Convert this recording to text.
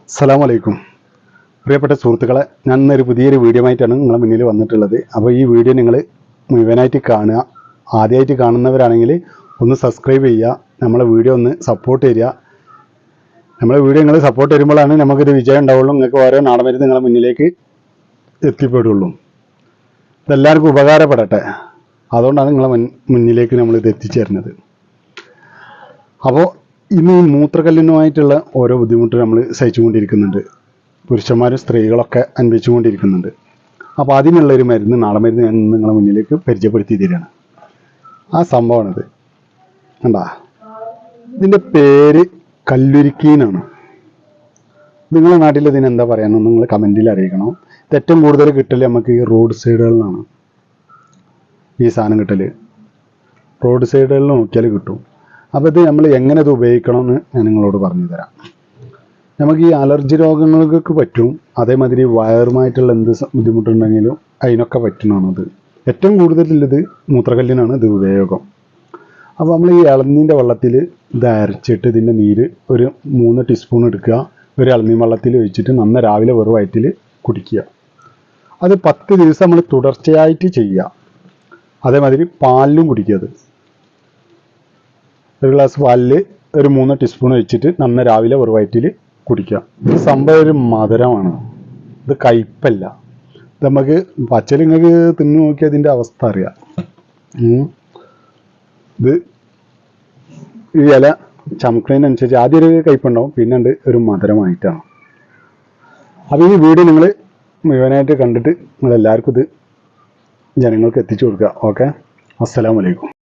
അസ്സലാമു അലൈക്കും. പ്രിയപ്പെട്ട സുഹൃത്തുക്കളെ, ഞാൻ ഇന്നൊരു പുതിയൊരു വീഡിയോ ആയിട്ടാണ് നിങ്ങളുടെ മുന്നിൽ വന്നിട്ടുള്ളത്. അപ്പോൾ ഈ വീഡിയോ നിങ്ങൾ മുഴുവനായിട്ട് കാണുക. ആദ്യമായിട്ട് കാണുന്നവരാണെങ്കിൽ ഒന്ന് സബ്സ്ക്രൈബ് ചെയ്യുക, നമ്മളെ വീഡിയോ ഒന്ന് സപ്പോർട്ട് ചെയ്യുക. നമ്മളെ വീഡിയോ നിങ്ങൾ സപ്പോർട്ട് ചെയ്യുമ്പോഴാണ് നമുക്കൊരു വിജയം ഉണ്ടാവുള്ളൂ. നിങ്ങൾക്ക് ഓരോ നാടൻമരുന്ന് നിങ്ങളുടെ മുന്നിലേക്ക് എത്തിപ്പെടുള്ളൂ. ഇതെല്ലാവർക്കും ഉപകാരപ്പെടട്ടെ, അതുകൊണ്ടാണ് നിങ്ങളെ മുന്നിലേക്ക് നമ്മൾ ഇത് എത്തിച്ചേരുന്നത്. അപ്പോൾ ഇന്ന് ഈ മൂത്രക്കല്ലിനുമായിട്ടുള്ള ഓരോ ബുദ്ധിമുട്ട് നമ്മൾ സഹിച്ചുകൊണ്ടിരിക്കുന്നുണ്ട്. പുരുഷന്മാരും സ്ത്രീകളൊക്കെ അനുഭവിച്ചുകൊണ്ടിരിക്കുന്നുണ്ട്. അപ്പോൾ അതിനുള്ളൊരു മരുന്ന്, നാടൻമരുന്ന് ഞാൻ നിങ്ങളെ മുന്നിലേക്ക് പരിചയപ്പെടുത്തി തരികയാണ്. ആ സംഭവമാണിത്. കണ്ടാ, ഇതിൻ്റെ പേര് കല്ലുരുക്കീനാണ്. നിങ്ങളുടെ നാട്ടിൽ ഇതിന് എന്താ പറയാമെന്ന് നിങ്ങൾ കമൻറ്റിൽ അറിയിക്കണം. ഇത് ഏറ്റവും കൂടുതൽ കിട്ടൽ നമുക്ക് ഈ റോഡ് സൈഡുകളിൽ നിന്നാണ് ഈ സാധനം കിട്ടൽ. റോഡ് സൈഡുകളിൽ നോക്കിയാൽ കിട്ടും. അപ്പോൾ ഇത് നമ്മൾ എങ്ങനെ ഇത് ഉപയോഗിക്കണമെന്ന് ഞാൻ നിങ്ങളോട് പറഞ്ഞു തരാം. നമുക്ക് ഈ അലർജി രോഗങ്ങൾക്ക് പറ്റും, അതേമാതിരി വയറുമായിട്ടുള്ള എന്ത് ബുദ്ധിമുട്ടുണ്ടെങ്കിലും അതിനൊക്കെ പറ്റുന്നതാണത്. ഏറ്റവും കൂടുതലുള്ളത് മൂത്രക്കല്ലിനാണ് ഇത് ഉപയോഗം. അപ്പോൾ നമ്മൾ ഈ ഇളനീൻ്റെ വെള്ളത്തിൽ ഇത് അരച്ചിട്ട് ഇതിൻ്റെ നീര് ഒരു 3 ടീസ്പൂൺ എടുക്കുക. ഒരു ഇളനീ വെള്ളത്തിൽ ഒഴിച്ചിട്ട് നന്ന രാവിലെ വെറും വയറ്റിൽ കുടിക്കുക. അത് 10 ദിവസം നമ്മൾ തുടർച്ചയായിട്ട് ചെയ്യുക. അതേമാതിരി പാലിലും കുടിക്കുക. അത് ഒരു ഗ്ലാസ് പാലിൽ ഒരു 3 ടീസ്പൂൺ ഒഴിച്ചിട്ട് നന്ന രാവിലെ വെറും വയറ്റിൽ കുടിക്കുക. ഇത് സംഭവം ഒരു മധുരമാണ്, ഇത് കയ്പല്ല. ഇത് നമുക്ക് പച്ചയിൽ നിങ്ങൾക്ക് തിന്നു നോക്കിയാൽ അതിൻ്റെ അവസ്ഥ അറിയാം. ഇത് ഈ ഇല ചമക്കുന്നതിനനുസരിച്ച് ആദ്യം ഒരു കയ്പുണ്ടാവും, പിന്നെ ഒരു മധുരമായിട്ടാണ്. അപ്പോൾ ഈ വീഡിയോ നിങ്ങൾ മുഴുവനായിട്ട് കണ്ടിട്ട് നിങ്ങളെല്ലാവർക്കും ഇത് ജനങ്ങൾക്ക് എത്തിച്ചു കൊടുക്കുക. ഓക്കെ, അസ്സലാമു അലൈക്കും.